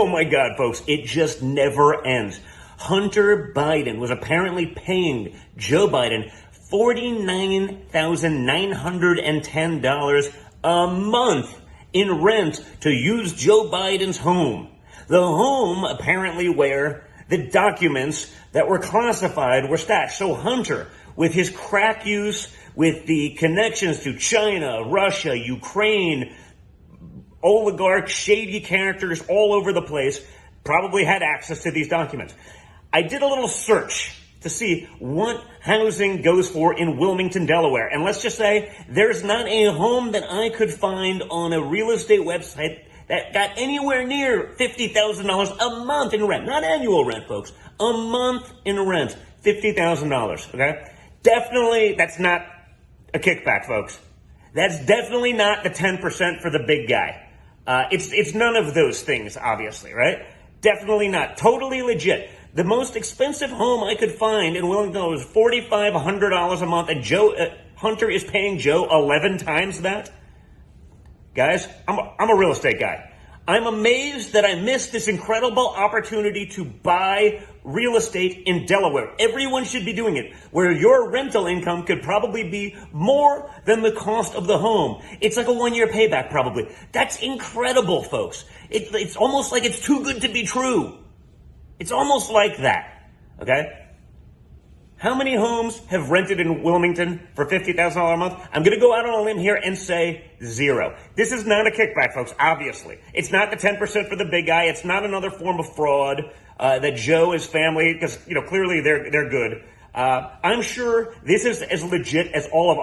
Oh my God, folks, it just never ends. Hunter Biden was apparently paying Joe Biden $49,910 a month in rent to use Joe Biden's home. The home apparently where the documents that were classified were stashed. So Hunter, with his crack use, with the connections to China, Russia, Ukraine, oligarchs, shady characters all over the place, probably had access to these documents. I did a little search to see what housing goes for in Wilmington, Delaware. And let's just say there's not a home that I could find on a real estate website that got anywhere near $50,000 a month in rent. Not annual rent, folks. A month in rent. $50,000, okay? Definitely, that's not a kickback, folks. That's definitely not the 10% for the big guy. It's none of those things, obviously, right? Definitely not. Totally legit. The most expensive home I could find in Wilmington was $4,500 a month, and Hunter is paying Joe 11 times that. Guys, I'm a real estate guy. I'm amazed that I missed this incredible opportunity to buy real estate in Delaware. Everyone should be doing it, where your rental income could probably be more than the cost of the home. It's like a 1-year payback, probably. That's incredible, folks. It's almost like it's too good to be true. It's almost like that, okay? How many homes have rented in Wilmington for $50,000 a month? I'm going to go out on a limb here and say 0. This is not a kickback, folks, obviously. It's not the 10% for the big guy. It's not another form of fraud that Joe, his family, because, clearly they're good. I'm sure this is as legit as all of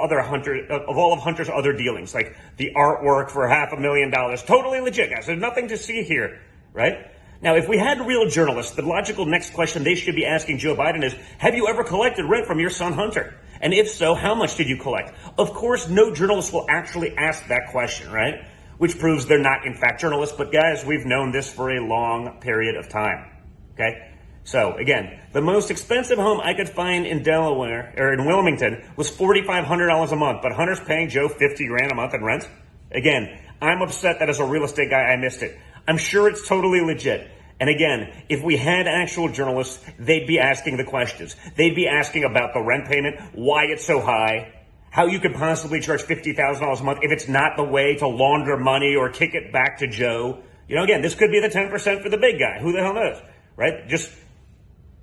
Hunter's other dealings, like the artwork for $500,000. Totally legit, guys. There's nothing to see here, right? Now, if we had real journalists, the logical next question they should be asking Joe Biden is, have you ever collected rent from your son Hunter? And if so, how much did you collect? Of course, no journalist will actually ask that question, right? Which proves they're not, in fact, journalists. But guys, we've known this for a long period of time, okay? So again, the most expensive home I could find in Delaware, or in Wilmington, was $4,500 a month, but Hunter's paying Joe $50,000 a month in rent. Again, I'm upset that as a real estate guy, I missed it. I'm sure it's totally legit. And again, if we had actual journalists, they'd be asking the questions. They'd be asking about the rent payment, why it's so high, how you could possibly charge $50,000 a month if it's not the way to launder money or kick it back to Joe. Again, this could be the 10% for the big guy. Who the hell knows, right? Just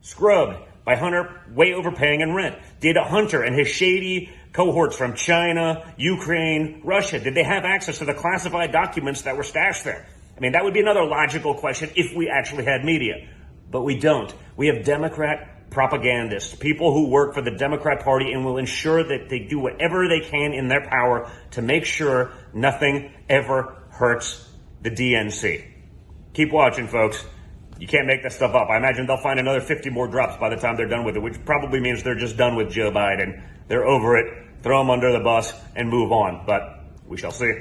scrubbed by Hunter way overpaying in rent. Did Hunter and his shady cohorts from China, Ukraine, Russia, did they have access to the classified documents that were stashed there? I mean, that would be another logical question if we actually had media, but we don't. We have Democrat propagandists, people who work for the Democrat Party and will ensure that they do whatever they can in their power to make sure nothing ever hurts the DNC. Keep watching, folks. You can't make that stuff up. I imagine they'll find another 50 more drops by the time they're done with it, which probably means they're just done with Joe Biden. They're over it, throw him under the bus, and move on. But we shall see.